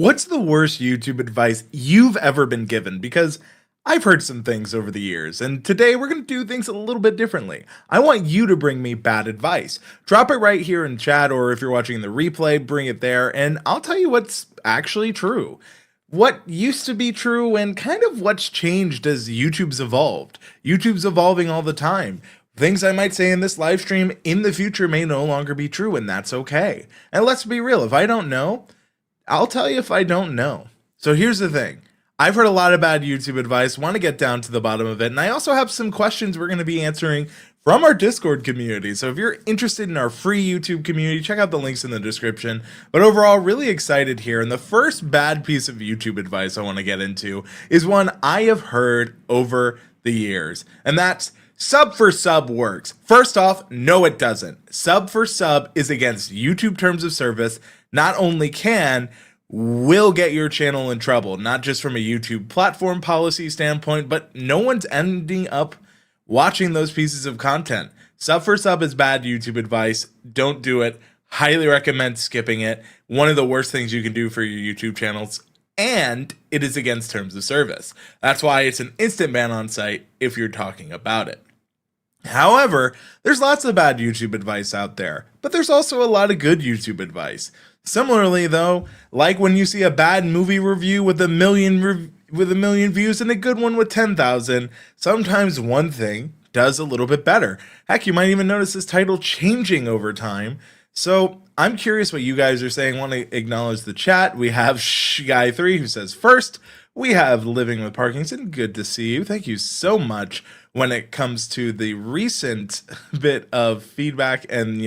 What's the worst YouTube advice you've ever been given? Because I've heard some things over the years, and today we're going to do things a little bit differently. I want you to bring me bad advice. Drop it right here in chat, or if you're watching the replay, bring it there, and I'll tell you what's actually true. What used to be true and kind of what's changed as YouTube's evolved. YouTube's evolving all the time. Things I might say in this live stream in the future may no longer be true, and that's okay. And let's be real, if I don't know, I'll tell you if I don't know. So here's the thing. I've heard a lot of bad YouTube advice, want to get down to the bottom of it, and I also have some questions we're going to be answering from our Discord community. So if you're interested in our free YouTube community, check out the links in the description. But overall, really excited here. And the first bad piece of YouTube advice I want to get into is one I have heard over the years, and that's sub for sub works. First off, no it doesn't. Sub for sub is against YouTube terms of service. Not only will get your channel in trouble, not just from a YouTube platform policy standpoint, but no one's ending up watching those pieces of content. Sub for sub is bad YouTube advice. Don't do it. Highly recommend skipping it. One of the worst things you can do for your YouTube channels, and it is against terms of service. That's why it's an instant ban on site if you're talking about it. However, there's lots of bad YouTube advice out there, but there's also a lot of good YouTube advice. Similarly, though, like when you see a bad movie review with a million views and a good one with 10,000, sometimes one thing does a little bit better. Heck, you might even notice this title changing over time. So I'm curious what you guys are saying. Want to acknowledge the chat. We have Guy3 who says first. We have Living with Parkinson. Good to see you. Thank you so much when it comes to the recent bit of feedback, and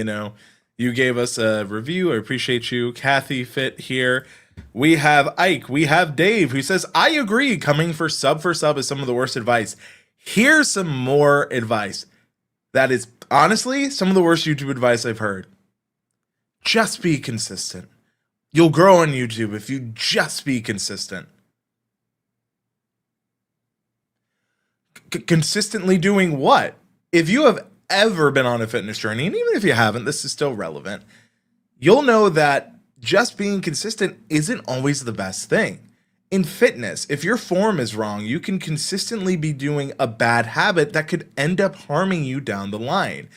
you gave us a review. I appreciate you. Kathy Fit here. We have Ike. We have Dave who says, I agree. Coming for sub is some of the worst advice. Here's some more advice. That is honestly some of the worst YouTube advice I've heard. Just be consistent. You'll grow on YouTube if you just be consistent. Consistently doing what? If you have ever been on a fitness journey, and even if you haven't, this is still relevant, you'll know that just being consistent isn't always the best thing. In fitness, if your form is wrong, you can consistently be doing a bad habit that could end up harming you down the line.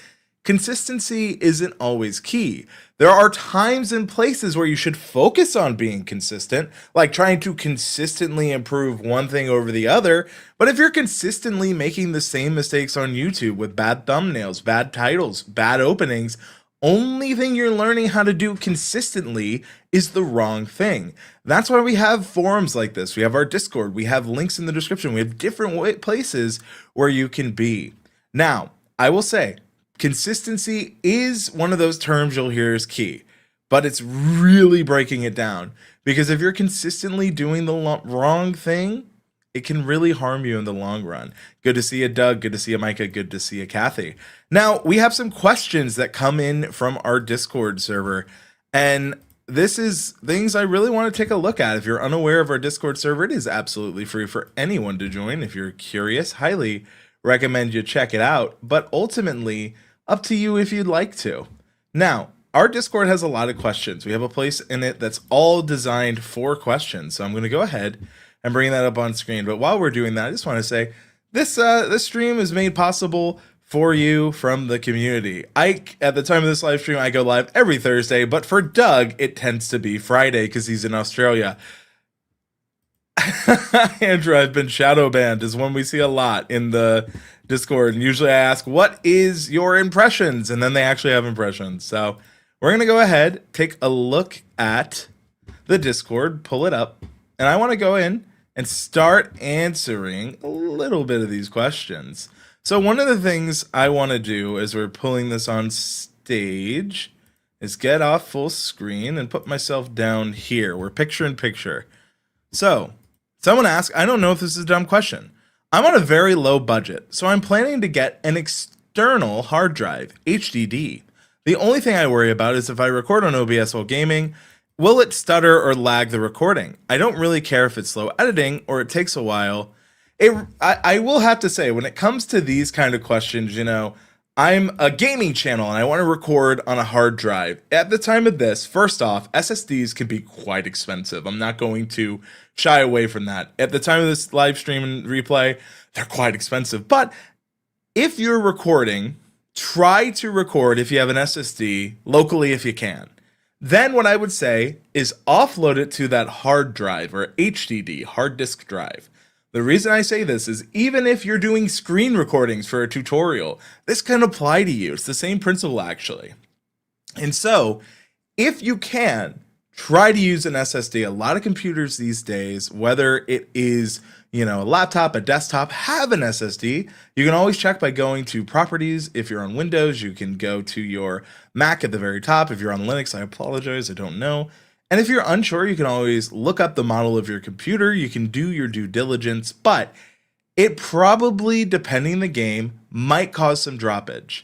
Consistency isn't always key. There are times and places where you should focus on being consistent, like trying to consistently improve one thing over the other. But if you're consistently making the same mistakes on YouTube with bad thumbnails, bad titles, bad openings, only thing you're learning how to do consistently is the wrong thing. That's why we have forums like this. We have our Discord. We have links in the description. We have different places where you can be. Now, I will say, consistency is one of those terms you'll hear is key, but it's really breaking it down, because if you're consistently doing the wrong thing, it can really harm you in the long run. Good to see you, Doug. Good to see you, Micah. Good to see you, Kathy. Now, we have some questions that come in from our Discord server, and this is things I really want to take a look at. If you're unaware of our Discord server, it is absolutely free for anyone to join. If you're curious, highly recommend you check it out, but ultimately, up to you if you'd like to. Now, our Discord has a lot of questions. We have a place in it that's all designed for questions. So I'm going to go ahead and bring that up on screen. But while we're doing that, I just want to say this stream is made possible for you from the community. At the time of this live stream, I go live every Thursday, but for Doug, it tends to be Friday because he's in Australia. Andrew, I've been shadow banned is one we see a lot in the Discord, and usually I ask, what is your impressions? And then they actually have impressions. So we're going to go ahead, take a look at the Discord, pull it up, and I want to go in and start answering a little bit of these questions. So one of the things I want to do as we're pulling this on stage is get off full screen and put myself down here. We're picture in picture. So someone asked, I don't know if this is a dumb question. I'm on a very low budget, so I'm planning to get an external hard drive, HDD. The only thing I worry about is if I record on OBS while gaming, will it stutter or lag the recording? I don't really care if it's slow editing or it takes a while. I will have to say, when it comes to these kind of questions, I'm a gaming channel and I want to record on a hard drive. At the time of this, first off, SSDs can be quite expensive. I'm not going to shy away from that. At the time of this live stream and replay, they're quite expensive. But if you're recording, try to record if you have an SSD locally if you can. Then what I would say is offload it to that hard drive or HDD, hard disk drive. The reason I say this is even if you're doing screen recordings for a tutorial, this can apply to you. It's the same principle actually. And so if you can, try to use an SSD. A lot of computers these days, whether it is, a laptop, a desktop, have an SSD. You can always check by going to properties. If you're on Windows, you can go to your Mac at the very top. If you're on Linux, I apologize, I don't know. And if you're unsure, you can always look up the model of your computer. You can do your due diligence, but it probably, depending on the game, might cause some droppage.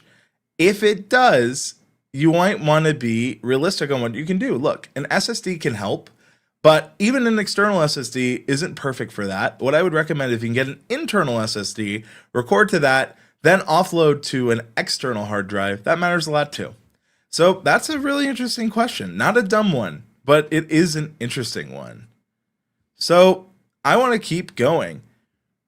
If it does, you might want to be realistic on what you can do. Look, an SSD can help, but even an external SSD isn't perfect for that. What I would recommend, if you can get an internal SSD, record to that, then offload to an external hard drive. That matters a lot too. So that's a really interesting question. Not a dumb one, but it is an interesting one. So I want to keep going.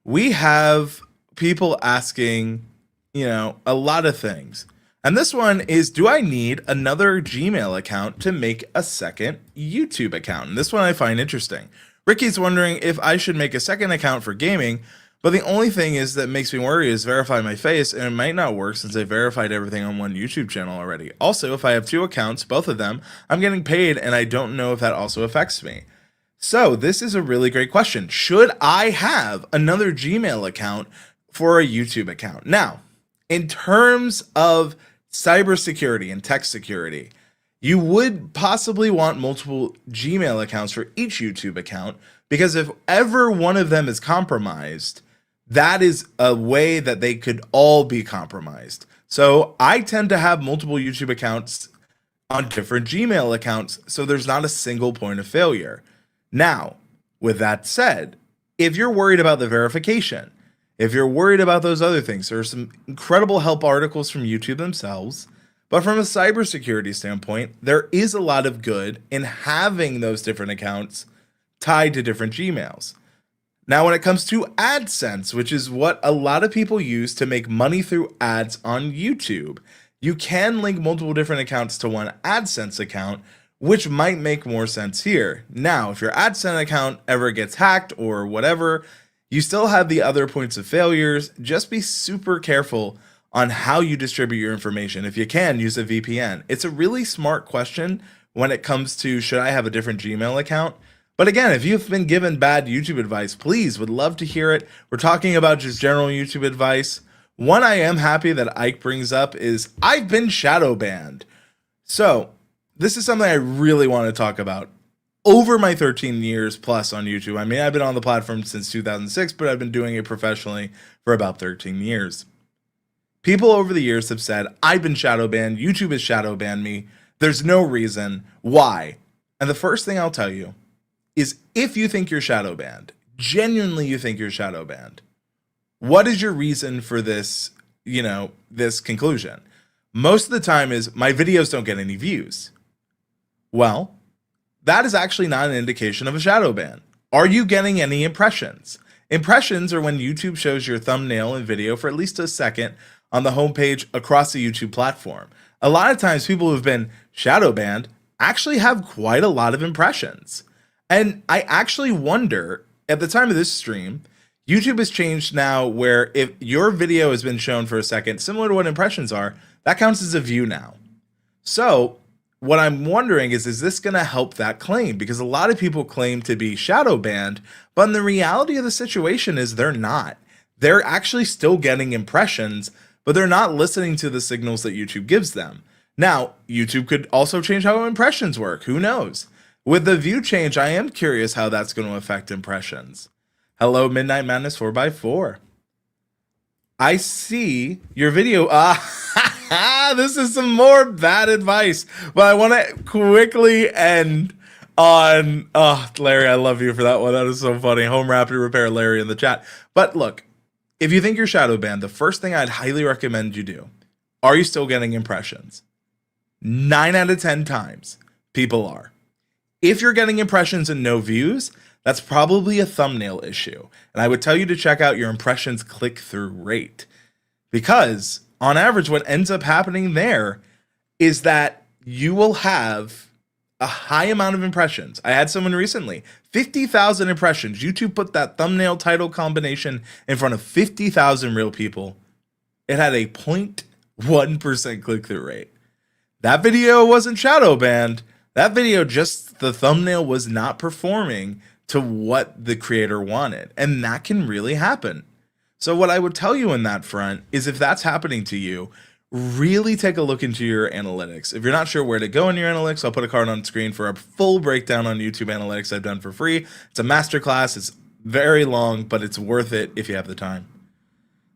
We have people asking, a lot of things. And this one is, do I need another Gmail account to make a second YouTube account? And this one I find interesting. Ricky's wondering if I should make a second account for gaming, but the only thing is that makes me worry is verify my face, and it might not work since I verified everything on one YouTube channel already. Also, if I have two accounts, both of them, I'm getting paid, and I don't know if that also affects me. So this is a really great question. Should I have another Gmail account for a YouTube account? Now, in terms of cybersecurity and tech security, you would possibly want multiple Gmail accounts for each YouTube account, because if ever one of them is compromised, that is a way that they could all be compromised. So I tend to have multiple YouTube accounts on different Gmail accounts, so there's not a single point of failure. Now, with that said, if you're worried about the verification, if you're worried about those other things, there are some incredible help articles from YouTube themselves. But from a cybersecurity standpoint, there is a lot of good in having those different accounts tied to different Gmails. Now, when it comes to AdSense, which is what a lot of people use to make money through ads on YouTube, you can link multiple different accounts to one AdSense account, which might make more sense here. Now, if your AdSense account ever gets hacked or whatever, you still have the other points of failures. Just be super careful on how you distribute your information. If you can, use a VPN. It's a really smart question when it comes to, should I have a different Gmail account? But again, if you've been given bad YouTube advice, please, would love to hear it. We're talking about just general YouTube advice. One I am happy that Ike brings up is, I've been shadow banned. So this is something I really want to talk about. Over my 13 years plus on YouTube, I mean, I've been on the platform since 2006, but I've been doing it professionally for about 13 years. People over the years have said, I've been shadow banned, YouTube has shadow banned me, there's no reason, why? And the first thing I'll tell you is, if you think you're shadow banned, genuinely you think you're shadow banned, what is your reason for this, this conclusion? Most of the time is, my videos don't get any views. Well, that is actually not an indication of a shadow ban. Are you getting any impressions? Impressions are when YouTube shows your thumbnail and video for at least a second on the homepage across the YouTube platform. A lot of times people who've been shadow banned actually have quite a lot of impressions. And I actually wonder, at the time of this stream, YouTube has changed now where if your video has been shown for a second, similar to what impressions are, that counts as a view now. So what I'm wondering is this going to help that claim? Because a lot of people claim to be shadow banned, but the reality of the situation is they're not. They're actually still getting impressions, but they're not listening to the signals that YouTube gives them. Now, YouTube could also change how impressions work. Who knows? With the view change, I am curious how that's going to affect impressions. Hello, Midnight Madness 4x4. I see your video. This is some more bad advice, but I want to quickly end on, Larry, I love you for that one. That is so funny. Home Rapid Repair Larry in the chat. But look, if you think you're shadow banned, the first thing I'd highly recommend you do, Are you still getting impressions? 9 out of 10 times, people are. If you're getting impressions and no views, that's probably a thumbnail issue. And I would tell you to check out your impressions click-through rate. Because on average, what ends up happening there is that you will have a high amount of impressions. I had someone recently, 50,000 impressions. YouTube put that thumbnail title combination in front of 50,000 real people. It had a 0.1% click-through rate. That video wasn't shadow banned. That video, just the thumbnail was not performing to what the creator wanted. And that can really happen. So what I would tell you in that front is, if that's happening to you, really take a look into your analytics. If you're not sure where to go in your analytics, I'll put a card on screen for a full breakdown on YouTube analytics I've done for free. It's a masterclass. It's very long, but it's worth it if you have the time.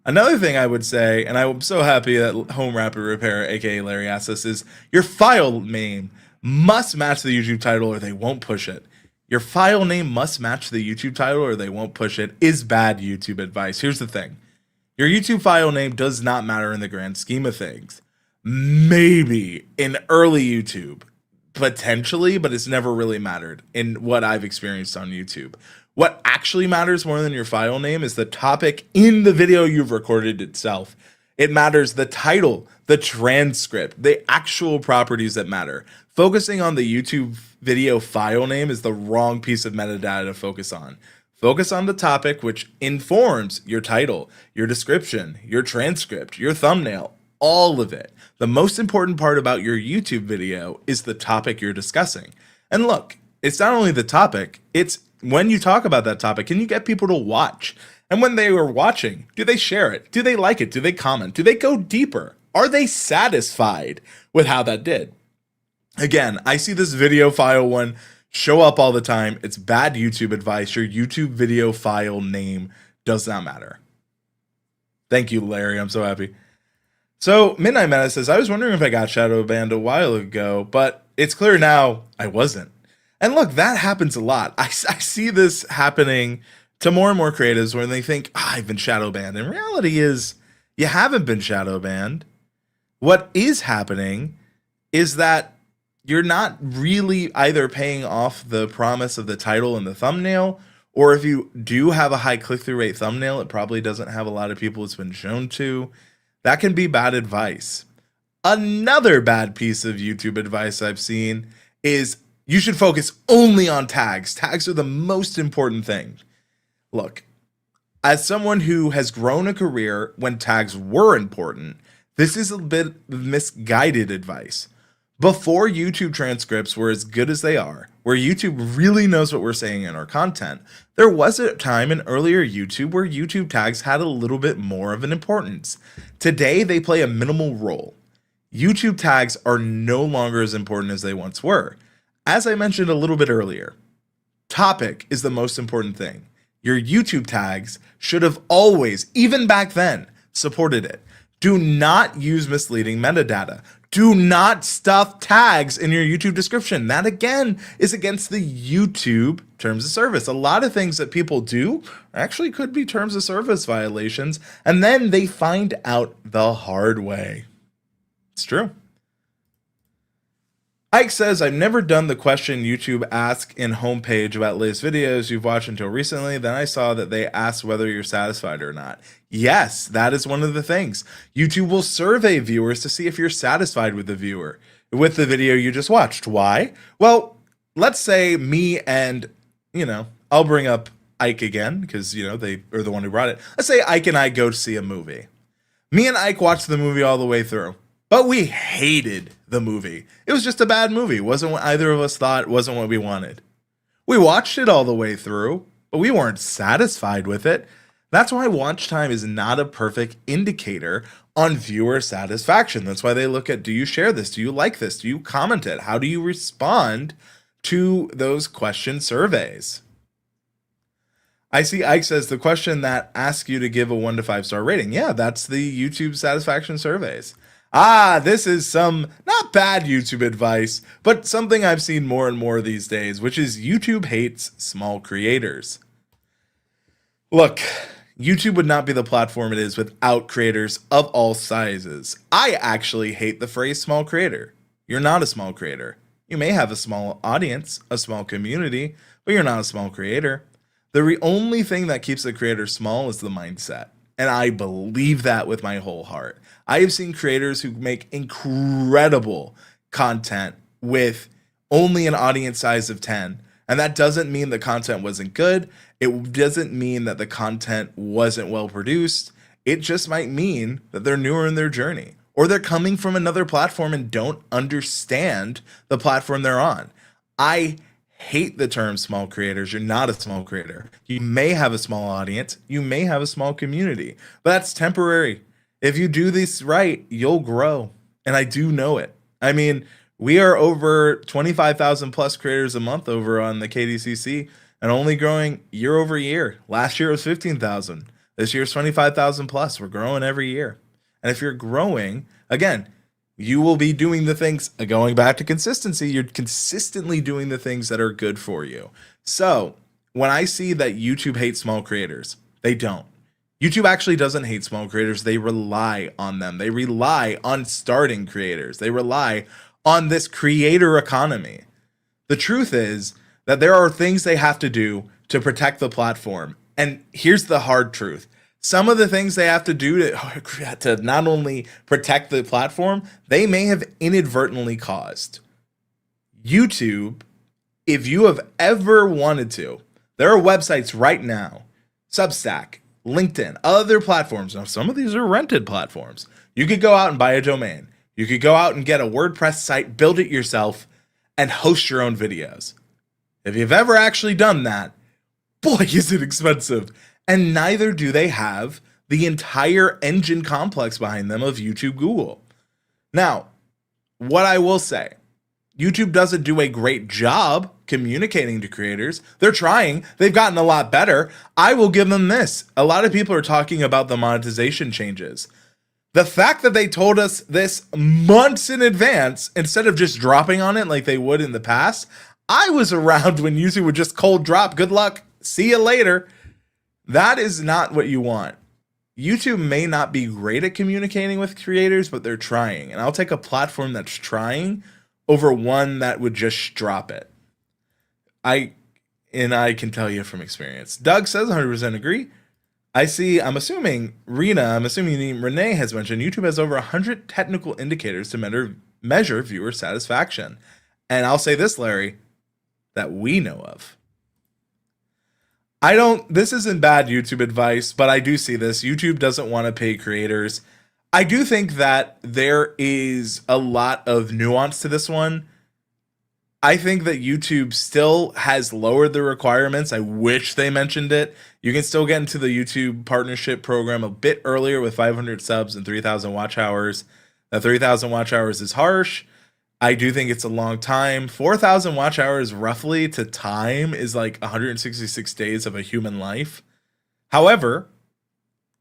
Another thing I would say, and I'm so happy that Home Rapid Repair, aka Larry, asked this, is your file name must match the YouTube title or they won't push it. Your file name must match the YouTube title or they won't push it is bad YouTube advice. Here's the thing. Your YouTube file name does not matter in the grand scheme of things. Maybe in early YouTube, potentially, but it's never really mattered in what I've experienced on YouTube. What actually matters more than your file name is the topic in the video you've recorded itself. It matters the title, the transcript, the actual properties that matter. Focusing on the YouTube video file name is the wrong piece of metadata to focus on. Focus on the topic, which informs your title, your description, your transcript, your thumbnail, all of it. The most important part about your YouTube video is the topic you're discussing. And look, it's not only the topic, it's when you talk about that topic, can you get people to watch? And when they are watching, do they share it? Do they like it? Do they comment? Do they go deeper? Are they satisfied with how that did? Again, I see this video file one show up all the time. It's bad YouTube advice. Your YouTube video file name does not matter. Thank you, Larry. I'm so happy. So Midnight Meta says, I was wondering if I got shadow banned a while ago, but it's clear now I wasn't. And look, that happens a lot. I see this happening to more and more creatives when they think, I've been shadow banned. And reality is, you haven't been shadow banned. What is happening is that you're not really either paying off the promise of the title and the thumbnail, or if you do have a high click-through rate thumbnail, it probably doesn't have a lot of people it's been shown to. That can be bad advice. Another bad piece of YouTube advice I've seen is you should focus only on tags. Tags are the most important thing. Look, as someone who has grown a career when tags were important, this is a bit of misguided advice. Before YouTube transcripts were as good as they are, where YouTube really knows what we're saying in our content, there was a time in earlier YouTube where YouTube tags had a little bit more of an importance. Today, they play a minimal role. YouTube tags are no longer as important as they once were. As I mentioned a little bit earlier, topic is the most important thing. Your YouTube tags should have always, even back then, supported it. Do not use misleading metadata. Do not stuff tags in your YouTube description. That, again, is against the YouTube terms of service. A lot of things that people do actually could be terms of service violations, and then they find out the hard way. It's true. Ike says, I've never done the question YouTube asked in homepage about latest videos you've watched until recently. Then I saw that they asked whether you're satisfied or not. Yes, that is one of the things. YouTube will survey viewers to see if you're satisfied with the video you just watched. Why? Well, let's say me and, I'll bring up Ike again because, they are the one who brought it. Let's say Ike and I go to see a movie. Me and Ike watched the movie all the way through. But we hated the movie. It was just a bad movie. It wasn't what either of us thought. It wasn't what we wanted. We watched it all the way through, but we weren't satisfied with it. That's why watch time is not a perfect indicator on viewer satisfaction. That's why they look at, do you share this? Do you like this? Do you comment it? How do you respond to those question surveys? I see Ike says the question that asks you to give a 1 to 5 star rating. Yeah, that's the YouTube satisfaction surveys. This is some not bad YouTube advice, but something I've seen more and more these days, which is YouTube hates small creators. Look, YouTube would not be the platform it is without creators of all sizes. I actually hate the phrase small creator. You're not a small creator. You may have a small audience, a small community, but you're not a small creator. The only thing that keeps the creator small is the mindset. And I believe that with my whole heart. I have seen creators who make incredible content with only an audience size of 10. And that doesn't mean the content wasn't good. It doesn't mean that the content wasn't well produced. It just might mean that they're newer in their journey, or they're coming from another platform and don't understand the platform they're on. I hate the term small creators. You're not a small creator. You may have a small audience. You may have a small community, but that's temporary. If you do this right, you'll grow. And I do know it. I mean, we are over 25,000 plus creators a month over on the KDCC and only growing year over year. Last year it was 15,000. This year's 25,000 plus. We're growing every year. And if you're growing, again, you will be doing the things, going back to consistency, you're consistently doing the things that are good for you. So when I see that YouTube hates small creators, they don't. YouTube actually doesn't hate small creators. They rely on them. They rely on starting creators. They rely on this creator economy. The truth is that there are things they have to do to protect the platform. And here's the hard truth. Some of the things they have to do to not only protect the platform, they may have inadvertently caused. YouTube, if you have ever wanted to, there are websites right now, Substack, LinkedIn, other platforms. Now, some of these are rented platforms. You could go out and buy a domain. You could go out and get a WordPress site, build it yourself, and host your own videos. If you've ever actually done that, boy, is it expensive. And neither do they have the entire engine complex behind them of YouTube, Google. Now, what I will say, YouTube doesn't do a great job communicating to creators. They're trying. They've gotten a lot better. I will give them this. A lot of people are talking about the monetization changes. The fact that they told us this months in advance, instead of just dropping on it like they would in the past, I was around when YouTube would just cold drop. Good luck. See you later. That is not what you want. YouTube may not be great at communicating with creators, but they're trying. And I'll take a platform that's trying over one that would just drop it. I can tell you from experience. Doug says 100% agree. I'm assuming Renee has mentioned YouTube has over 100 technical indicators to measure viewer satisfaction. And I'll say this, Larry, that we know of. This isn't bad YouTube advice, but I do see this. YouTube doesn't want to pay creators. I do think that there is a lot of nuance to this one. I think that YouTube still has lowered the requirements. I wish they mentioned it. You can still get into the YouTube partnership program a bit earlier with 500 subs and 3,000 watch hours. That 3,000 watch hours is harsh. I do think it's a long time. 4,000 watch hours roughly to time is like 166 days of a human life. However,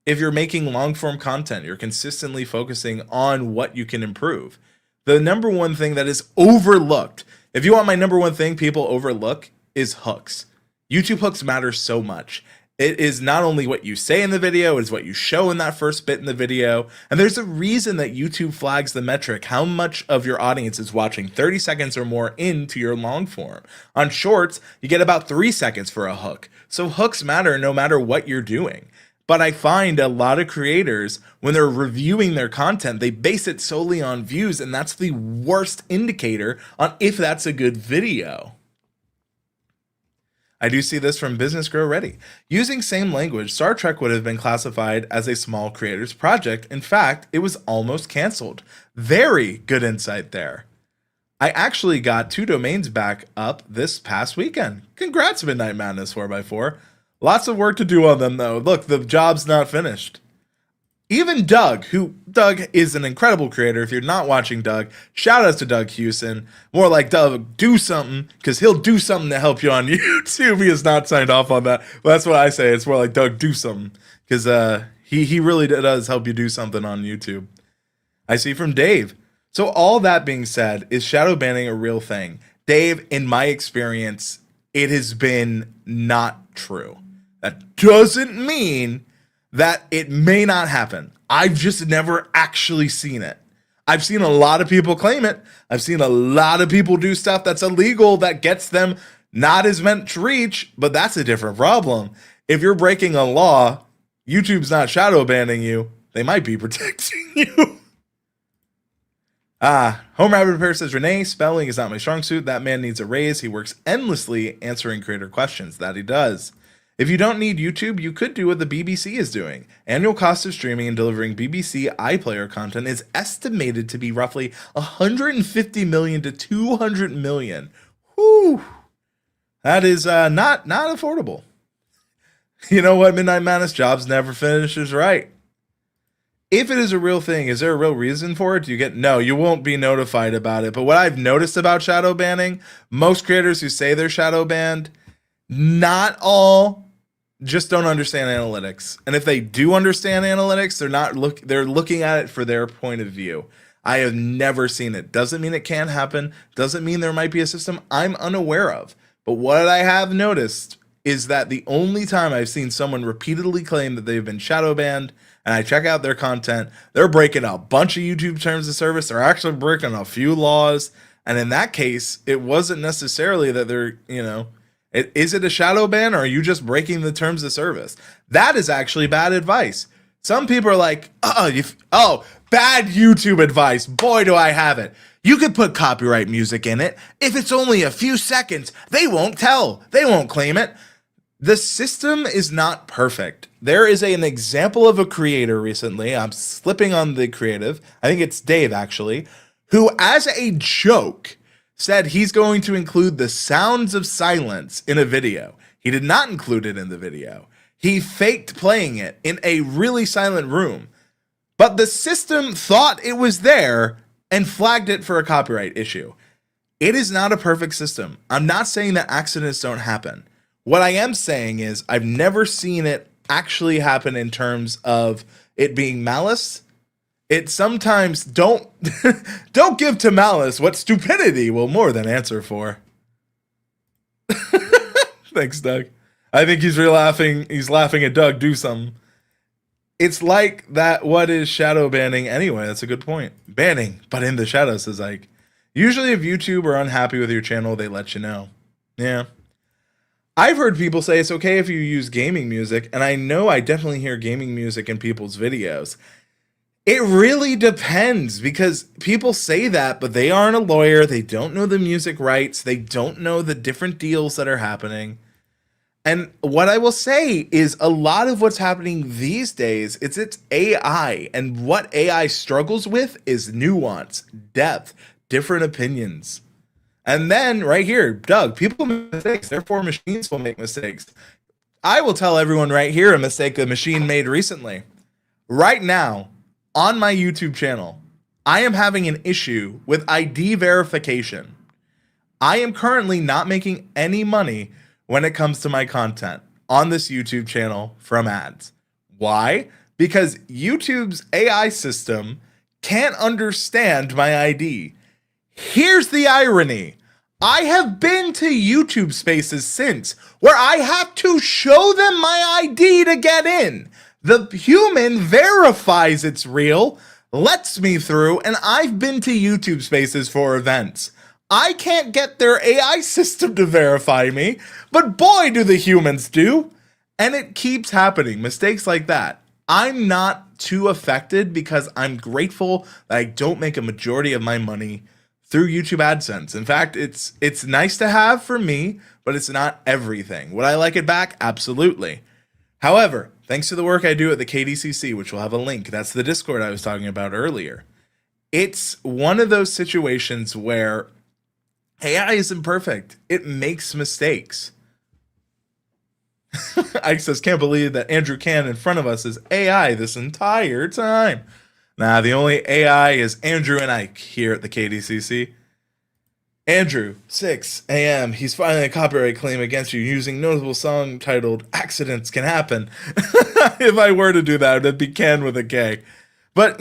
if you're making long form content, you're consistently focusing on what you can improve. The number one thing that is overlooked, if you want my number one thing people overlook, is hooks. YouTube hooks matter so much. It is not only what you say in the video, it is what you show in that first bit in the video. And there's a reason that YouTube flags the metric, how much of your audience is watching 30 seconds or more into your long form. On shorts, you get about 3 seconds for a hook. So hooks matter no matter what you're doing. But I find a lot of creators, when they're reviewing their content, they base it solely on views, and that's the worst indicator on if that's a good video. I do see this from Business Grow Ready. Using same language, Star Trek would have been classified as a small creators project. In fact, it was almost canceled. Very good insight there. I actually got 2 domains back up this past weekend. Congrats, Midnight Madness 4x4. Lots of work to do on them, though. Look, the job's not finished. Even Doug is an incredible creator. If you're not watching Doug, shout outs to Doug Hewson. More like Doug, do something, because he'll do something to help you on YouTube. He has not signed off on that. Well, that's what I say. It's more like Doug, do something, because he really does help you do something on YouTube. I see from Dave. So all that being said, is shadow banning a real thing? Dave, in my experience, it has been not true. That doesn't mean that it may not happen. I've just never actually seen it. I've seen a lot of people claim it. I've seen a lot of people do stuff that's illegal that gets them not as meant to reach, but that's a different problem. If you're breaking a law, YouTube's not shadow banning you. They might be protecting you. Home Rabbit Repair says, Renee, spelling is not my strong suit. That man needs a raise. He works endlessly answering creator questions. That he does. If you don't need YouTube, you could do what the BBC is doing. Annual cost of streaming and delivering BBC iPlayer content is estimated to be roughly 150 million to 200 million. Whew. That is not affordable. You know what, Midnight Madness? Jobs never finishes right. If it is a real thing, is there a real reason for it? No, you won't be notified about it. But what I've noticed about shadow banning, most creators who say they're shadow banned, not all just don't understand analytics. And if they do understand analytics, they're looking at it for their point of view. I have never seen it. Doesn't mean it can't happen. Doesn't mean there might be a system I'm unaware of. But what I have noticed is that the only time I've seen someone repeatedly claim that they've been shadow banned and I check out their content, they're breaking a bunch of YouTube terms of service. They're actually breaking a few laws. And in that case, it wasn't necessarily that they're, is it a shadow ban or are you just breaking the terms of service? That is actually bad advice. Some people are like, bad YouTube advice. Boy, do I have it. You could put copyright music in it. If it's only a few seconds, they won't tell. They won't claim it. The system is not perfect. There is an example of a creator recently. I'm slipping on the creative. I think it's Dave, actually, who, as a joke, said he's going to include the sounds of silence in a video. He did not include it in the video. He faked playing it in a really silent room. But the system thought it was there and flagged it for a copyright issue. It is not a perfect system. I'm not saying that accidents don't happen. What I am saying is I've never seen it actually happen in terms of it being malice. It sometimes don't give to malice what stupidity will more than answer for. Thanks, Doug. I think he's laughing at Doug do something. It's like that. What is shadow banning anyway? That's a good point. Banning, but in the shadows, is like, usually if YouTube are unhappy with your channel, they let you know. Yeah. I've heard people say it's okay if you use gaming music, and I know I definitely hear gaming music in people's videos. It really depends, because people say that, but they aren't a lawyer. They don't know the music rights. They don't know the different deals that are happening. And what I will say is a lot of what's happening these days, it's AI. And what AI struggles with is nuance, depth, different opinions. And then right here, Doug, people make mistakes. Therefore, machines will make mistakes. I will tell everyone right here a mistake a machine made recently. Right now, on my YouTube channel, I am having an issue with ID verification. I am currently not making any money when it comes to my content on this YouTube channel from ads. Why? Because YouTube's AI system can't understand my ID. Here's the irony. I have been to YouTube spaces since where I have to show them my ID to get in. The human verifies it's real, lets me through, and I've been to YouTube spaces for events. I can't get their AI system to verify me, but boy, do the humans do. And it keeps happening. Mistakes like that. I'm not too affected because I'm grateful that I don't make a majority of my money through YouTube AdSense. In fact, it's nice to have for me, but it's not everything. Would I like it back? Absolutely. However, thanks to the work I do at the KDCC, which will have a link, that's the Discord I was talking about earlier. It's one of those situations where AI isn't perfect. It makes mistakes. Ike says, can't believe that Andrew Can in front of us is AI this entire time. Nah, the only AI is Andrew and Ike here at the KDCC. Andrew, 6 a.m. He's filing a copyright claim against you using notable song titled Accidents Can Happen. If I were to do that, it'd be Ken with a K. But,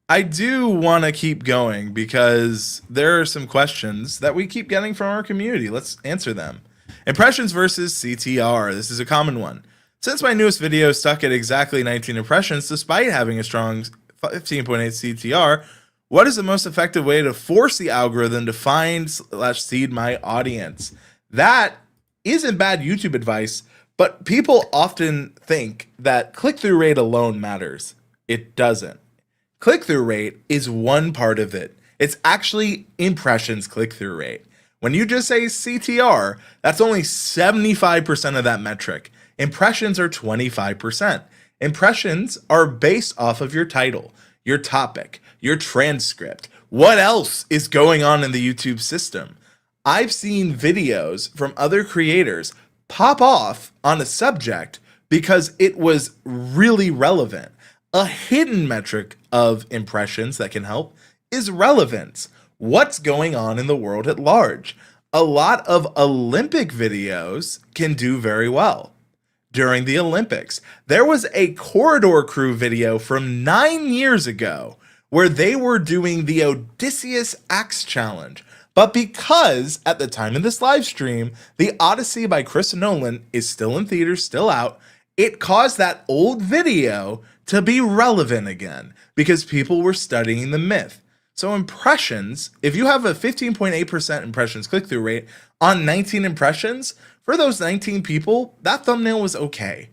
I do want to keep going because there are some questions that we keep getting from our community. Let's answer them. Impressions versus CTR. This is a common one. Since my newest video stuck at exactly 19 impressions despite having a strong 15.8 CTR, what is the most effective way to force the algorithm to find/seed my audience? That isn't bad YouTube advice, but people often think that click-through rate alone matters. It doesn't. Click-through rate is one part of it. It's actually impressions click-through rate. When you just say CTR, that's only 75% of that metric. Impressions are 25%. Impressions are based off of your title, your topic, your transcript. What else is going on in the YouTube system? I've seen videos from other creators pop off on a subject because it was really relevant. A hidden metric of impressions that can help is relevance. What's going on in the world at large? A lot of Olympic videos can do very well. During the Olympics, there was a Corridor Crew video from 9 years ago where they were doing the Odysseus Axe Challenge. But because at the time of this live stream, The Odyssey by Chris Nolan is still in theaters, still out, it caused that old video to be relevant again because people were studying the myth. So impressions, if you have a 15.8% impressions click-through rate on 19 impressions, for those 19 people, that thumbnail was okay.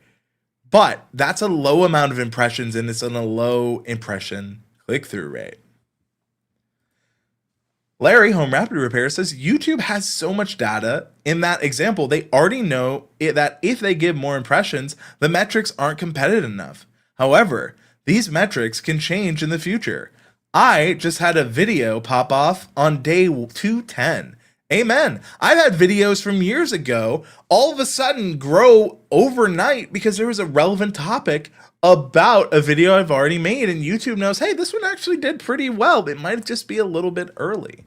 But that's a low amount of impressions and it's on a low impression click-through rate. Larry, Home Rapid Repair, says YouTube has so much data. In that example, they already know that if they give more impressions, the metrics aren't competitive enough. However, these metrics can change in the future. I just had a video pop off on day 210. Amen. I've had videos from years ago all of a sudden grow overnight because there was a relevant topic about a video I've already made, and YouTube knows, hey, this one actually did pretty well. It might just be a little bit early.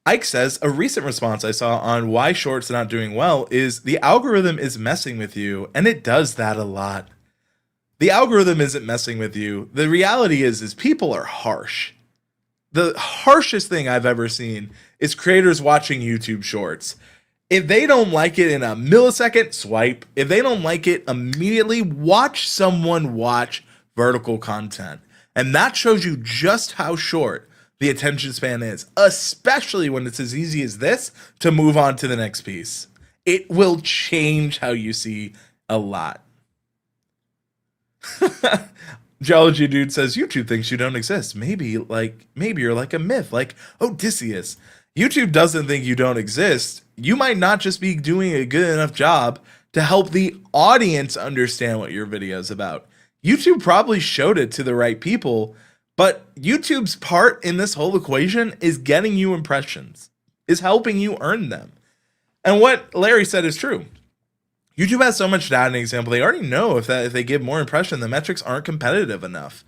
Ike says, a recent response I saw on why shorts are not doing well is the algorithm is messing with you, and it does that a lot. The algorithm isn't messing with you. The reality is people are harsh. The harshest thing I've ever seen is creators watching YouTube shorts. If they don't like it in a millisecond, swipe. If they don't like it immediately, watch someone watch vertical content. And that shows you just how short the attention span is, especially when it's as easy as this to move on to the next piece. It will change how you see a lot. Geology Dude says YouTube thinks you don't exist. Maybe you're like a myth, like Odysseus. YouTube doesn't think you don't exist. You might not just be doing a good enough job to help the audience understand what your video is about. YouTube probably showed it to the right people, but YouTube's part in this whole equation is getting you impressions, is helping you earn them. And what Larry said is true. YouTube has so much data in example, they already know if they give more impression, the metrics aren't competitive enough.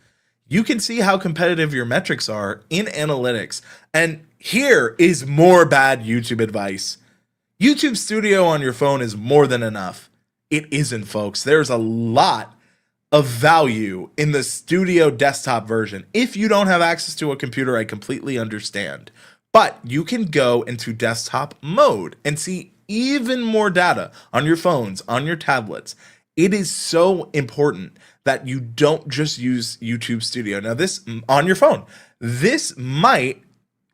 You can see how competitive your metrics are in analytics. And here is more bad YouTube advice. YouTube Studio on your phone is more than enough. It isn't, folks. There's a lot of value in the Studio desktop version. If you don't have access to a computer, I completely understand. But you can go into desktop mode and see even more data on your phones, on your tablets. It is so important that you don't just use YouTube Studio. Now this on your phone, this might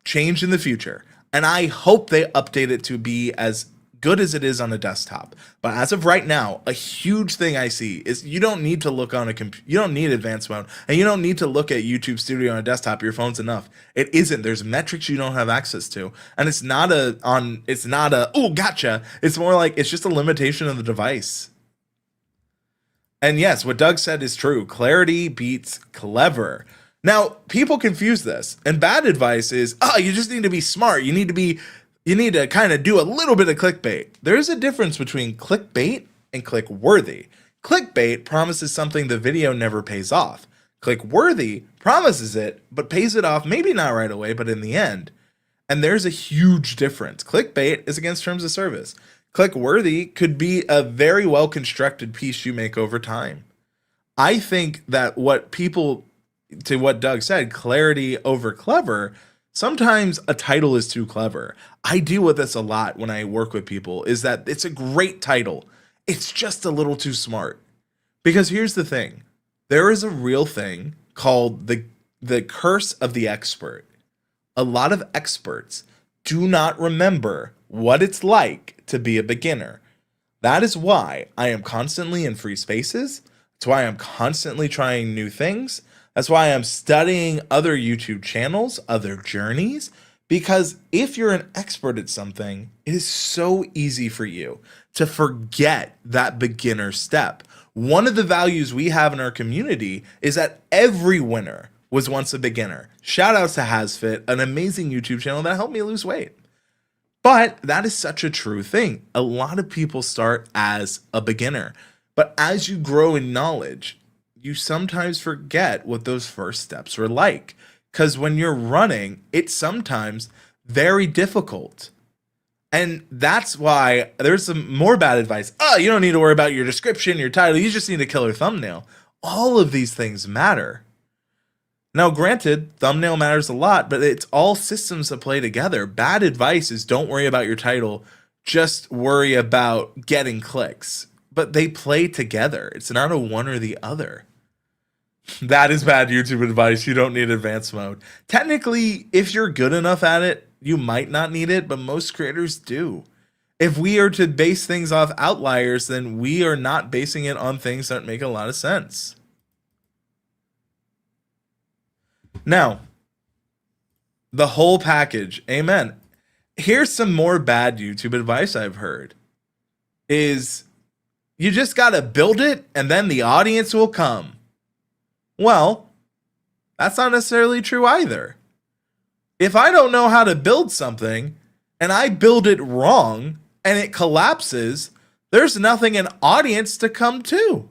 change in the future. And I hope they update it to be as good as it is on a desktop. But as of right now, a huge thing I see is you don't need to look on a computer. You don't need advanced mode, and you don't need to look at YouTube Studio on a desktop. Your phone's enough. It isn't. There's metrics you don't have access to, and it's not a oh gotcha. It's more like it's just a limitation of the device. And yes, what Doug said is true. Clarity beats clever. Now, people confuse this, and bad advice is, you just need to be smart. You need to kind of do a little bit of clickbait. There's a difference between clickbait and click-worthy. Clickbait promises something the video never pays off. Click-worthy promises it, but pays it off maybe not right away, but in the end. And there's a huge difference. Clickbait is against terms of service. Click-worthy could be a very well-constructed piece you make over time. I think that to what Doug said, clarity over clever, sometimes a title is too clever. I deal with this a lot when I work with people, is that it's a great title. It's just a little too smart. Because here's the thing. There is a real thing called the curse of the expert. A lot of experts do not remember what it's like to be a beginner. That is why I am constantly in free spaces. That's why I'm constantly trying new things. That's why I'm studying other YouTube channels, other journeys, because if you're an expert at something, it is so easy for you to forget that beginner step. One of the values we have in our community is that every winner was once a beginner. Shout outs to HasFit, an amazing YouTube channel that helped me lose weight. But that is such a true thing. A lot of people start as a beginner, but as you grow in knowledge, you sometimes forget what those first steps were like. Because when you're running, it's sometimes very difficult. And that's why there's some more bad advice. Oh, you don't need to worry about your description, your title. You just need a killer thumbnail. All of these things matter. Now, granted, thumbnail matters a lot, but it's all systems that play together. Bad advice is don't worry about your title. Just worry about getting clicks. But they play together. It's not a one or the other. That is bad YouTube advice. You don't need advanced mode. Technically, if you're good enough at it, you might not need it, but most creators do. If we are to base things off outliers, then we are not basing it on things that make a lot of sense. Now, the whole package, amen. Here's some more bad YouTube advice I've heard. Is you just got to build it and then the audience will come. Well, that's not necessarily true either. If I don't know how to build something and I build it wrong and it collapses, there's nothing an audience to come to.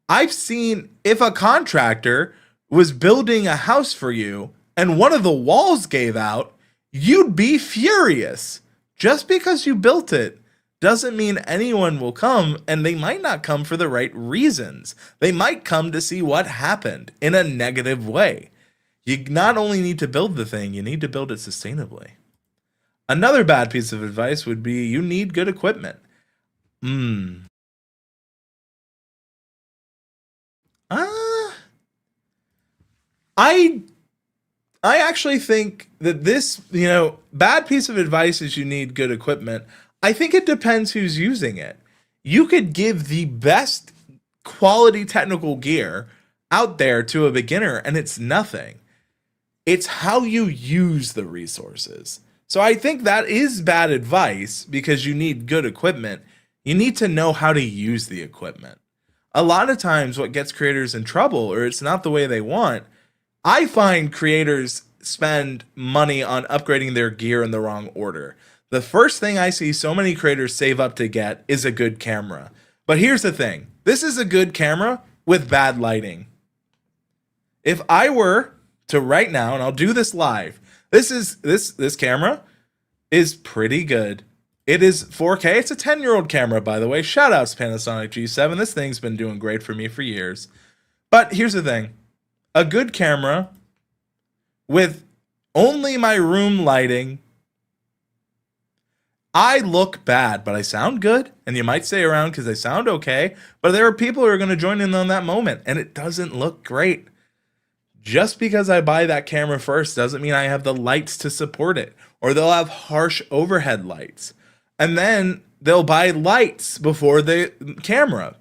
I've seen if a contractor was building a house for you and one of the walls gave out, you'd be furious. Just because you built it doesn't mean anyone will come, and they might not come for the right reasons. They might come to see what happened in a negative way. You not only need to build the thing, you need to build it sustainably. Another bad piece of advice would be you need good equipment. I actually think that this, bad piece of advice is you need good equipment. I think it depends who's using it. You could give the best quality technical gear out there to a beginner and it's nothing. It's how you use the resources. So I think that is bad advice because you need good equipment. You need to know how to use the equipment. A lot of times what gets creators in trouble, or it's not the way they want, I find creators spend money on upgrading their gear in the wrong order. The first thing I see so many creators save up to get is a good camera. But here's the thing. This is a good camera with bad lighting. If I were to right now, and I'll do this live, this camera is pretty good. It is 4K. It's a 10-year-old camera, by the way. Shout outs Panasonic G7. This thing's been doing great for me for years. But here's the thing. A good camera with only my room lighting, I look bad, but I sound good. And you might stay around because I sound okay. But there are people who are going to join in on that moment. And it doesn't look great. Just because I buy that camera first doesn't mean I have the lights to support it. Or they'll have harsh overhead lights. And then they'll buy lights before the camera.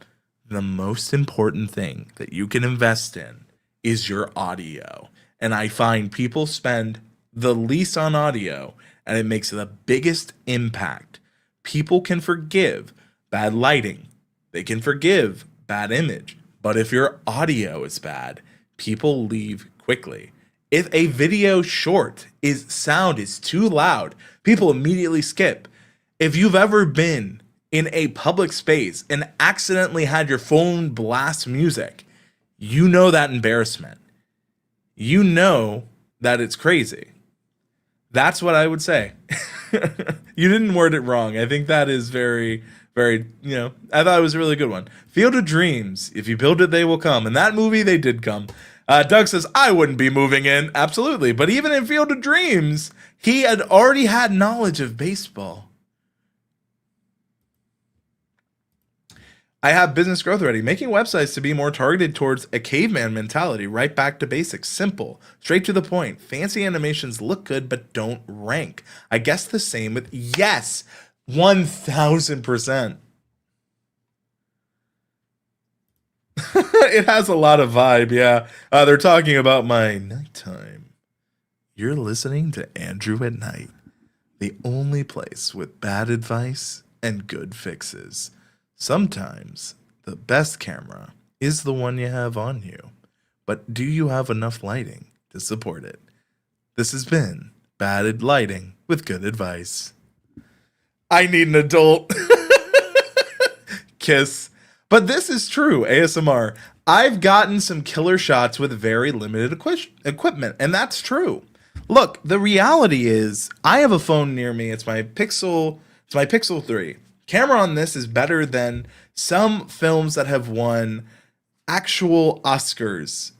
The most important thing that you can invest in is your audio. And I find people spend the least on audio and it makes the biggest impact. People can forgive bad lighting. They can forgive bad image. But if your audio is bad, people leave quickly. If a video short sound is too loud, people immediately skip. If you've ever been in a public space and accidentally had your phone blast music, you know that embarrassment. You know that it's crazy. That's what I would say. You didn't word it wrong. I think that is very, very, I thought it was a really good one. Field of Dreams. If you build it, they will come. In that movie, they did come. Doug says, I wouldn't be moving in. Absolutely. But even in Field of Dreams, he had already had knowledge of baseball. I have business growth already, making websites to be more targeted towards a caveman mentality, right back to basics, simple, straight to the point. Fancy animations look good, but don't rank. I guess the same with, yes, 1000%. It has a lot of vibe, yeah. They're talking about my nighttime. You're listening to Andrew at Night, the only place with bad advice and good fixes. Sometimes the best camera is the one you have on you, but do you have enough lighting to support it? This has been Bad Lighting with Good Advice. I need an adult. Kiss. But this is true, ASMR. I've gotten some killer shots with very limited equipment, and that's true. Look, the reality is I have a phone near me. It's my Pixel 3. Camera on this is better than some films that have won actual Oscars.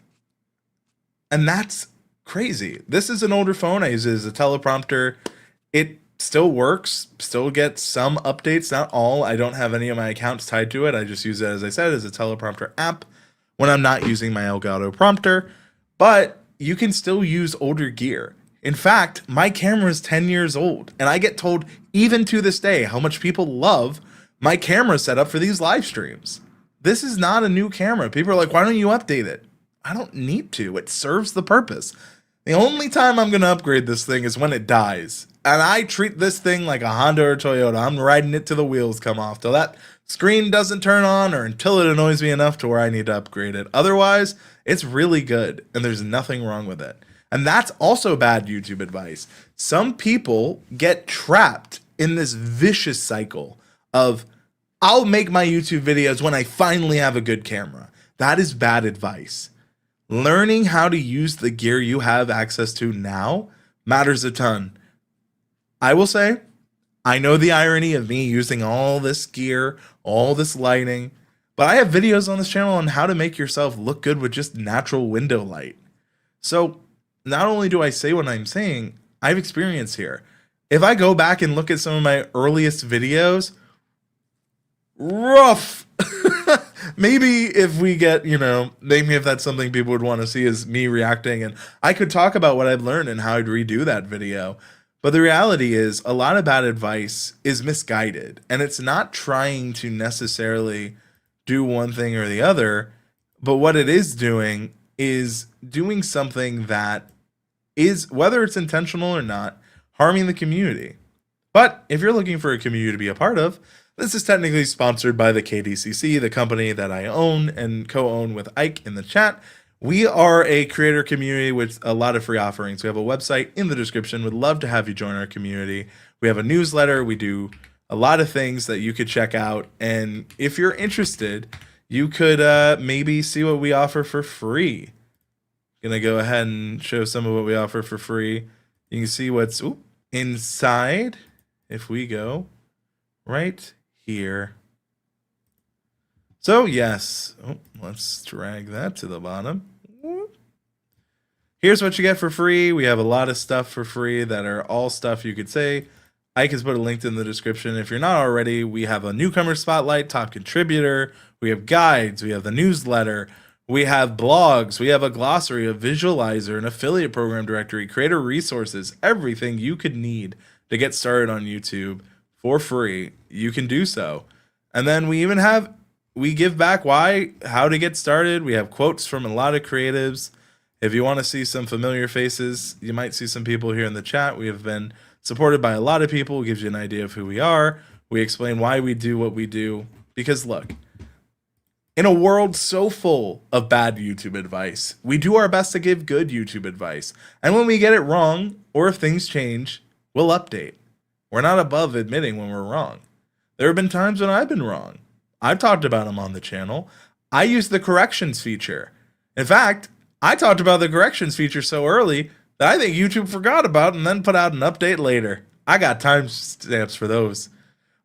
And that's crazy. This is an older phone. I use it as a teleprompter. It still works, still gets some updates, not all. I don't have any of my accounts tied to it. I just use it, as I said, as a teleprompter app when I'm not using my Elgato prompter. But you can still use older gear. In fact, my camera is 10 years old, and I get told even to this day how much people love my camera setup for these live streams. This is not a new camera. People are like, why don't you update it? I don't need to. It serves the purpose. The only time I'm going to upgrade this thing is when it dies. And I treat this thing like a Honda or Toyota. I'm riding it till the wheels come off, till that screen doesn't turn on, or until it annoys me enough to where I need to upgrade it. Otherwise, it's really good, and there's nothing wrong with it. And that's also bad YouTube advice. Some people get trapped in this vicious cycle of, I'll make my YouTube videos when I finally have a good camera. That is bad advice. Learning how to use the gear you have access to now matters a ton. I will say, I know the irony of me using all this gear, all this lighting, but I have videos on this channel on how to make yourself look good with just natural window light. So not only do I say what I'm saying, I have experience here. If I go back and look at some of my earliest videos, rough. Maybe if we get, maybe if that's something people would want to see is me reacting, and I could talk about what I've learned and how I'd redo that video. But the reality is a lot of bad advice is misguided, and it's not trying to necessarily do one thing or the other, but what it is doing something that is, whether it's intentional or not, harming the community. But if you're looking for a community to be a part of, this is technically sponsored by the KDCC, the company that I own and co-own with Ike in the chat. We are a creator community with a lot of free offerings. We have a website in the description. Would love to have you join our community. We have a newsletter. We do a lot of things that you could check out. And if you're interested, you could maybe see what we offer for free. Gonna go ahead and show some of what we offer for free. You can see what's inside if we go right here. So yes, let's drag that to the bottom. Here's what you get for free. We have a lot of stuff for free that are all stuff you could say. Ike has put a link in the description. If you're not already, we have a newcomer spotlight, top contributor. We have guides. We have the newsletter. We have blogs. We have a glossary, a visualizer, an affiliate program directory, creator resources, everything you could need to get started on YouTube for free. You can do so. And then we give back how to get started. We have quotes from a lot of creatives. If you want to see some familiar faces, you might see some people here in the chat. We have been supported by a lot of people. It gives you an idea of who we are. We explain why we do what we do. Because look, in a world so full of bad YouTube advice, we do our best to give good YouTube advice. And when we get it wrong, or if things change, we'll update. We're not above admitting when we're wrong. There have been times when I've been wrong. I've talked about them on the channel. I use the corrections feature. In fact, I talked about the corrections feature so early that I think YouTube forgot about and then put out an update later. I got timestamps for those.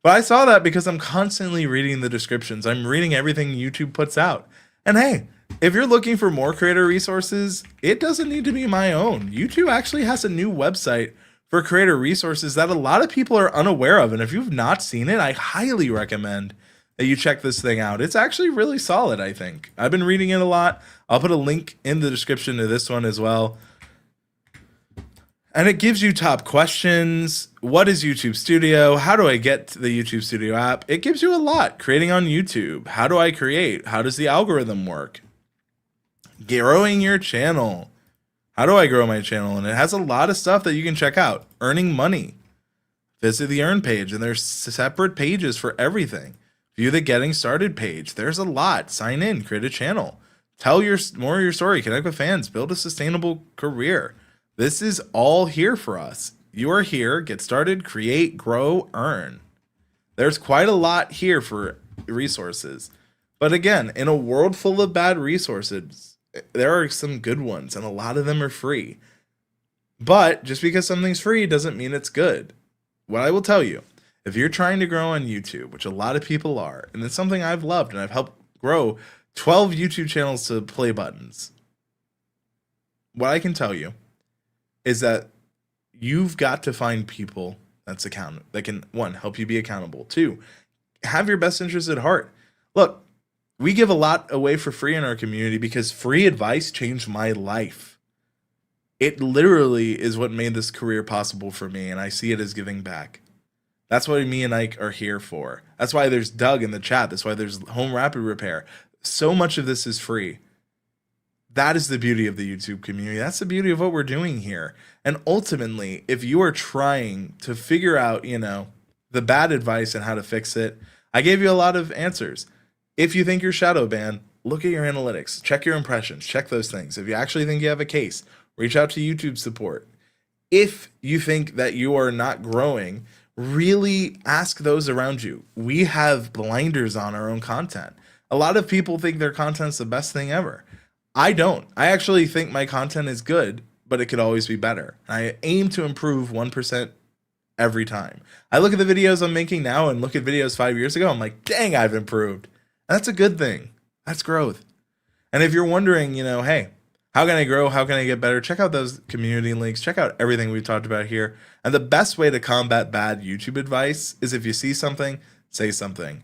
But I saw that because I'm constantly reading the descriptions. I'm reading everything YouTube puts out. And hey, if you're looking for more creator resources, it doesn't need to be my own. YouTube actually has a new website for creator resources that a lot of people are unaware of. And if you've not seen it, I highly recommend that you check this thing out. It's actually really solid, I think. I've been reading it a lot. I'll put a link in the description to this one as well. And it gives you top questions. What is YouTube Studio? How do I get to the YouTube Studio app? It gives you a lot. Creating on YouTube. How do I create? How does the algorithm work? Growing your channel. How do I grow my channel? And it has a lot of stuff that you can check out. Earning money. Visit the Earn page, and there's separate pages for everything. View the Getting Started page. There's a lot. Sign in. Create a channel. Tell more of your story. Connect with fans. Build a sustainable career. This is all here for us. You are here. Get started. Create, grow, earn. There's quite a lot here for resources. But again, in a world full of bad resources, there are some good ones, and a lot of them are free. But just because something's free doesn't mean it's good. What I will tell you, if you're trying to grow on YouTube, which a lot of people are, and it's something I've loved, and I've helped grow 12 YouTube channels to play buttons. What I can tell you is that you've got to find people that can, one, help you be accountable. Two, have your best interests at heart. Look, we give a lot away for free in our community because free advice changed my life. It literally is what made this career possible for me, and I see it as giving back. That's what me and Ike are here for. That's why there's Doug in the chat. That's why there's Home Rapid Repair. So much of this is free. That is the beauty of the YouTube community. That's the beauty of what we're doing here. And ultimately, if you are trying to figure out, the bad advice and how to fix it, I gave you a lot of answers. If you think you're Shadowban, look at your analytics, check your impressions, check those things. If you actually think you have a case, reach out to YouTube support. If you think that you are not growing, really ask those around you. We have blinders on our own content. A lot of people think their content's the best thing ever. I don't. I actually think my content is good, but it could always be better. I aim to improve 1% every time. I look at the videos I'm making now and look at videos 5 years ago. I'm like, dang, I've improved. That's a good thing. That's growth. And if you're wondering, hey, how can I grow? How can I get better? Check out those community links. Check out everything we've talked about here. And the best way to combat bad YouTube advice is if you see something, say something.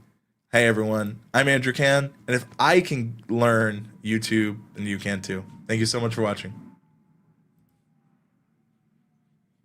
Hey, everyone, I'm Andrew Can. And if I can learn YouTube, then you can too. Thank you so much for watching.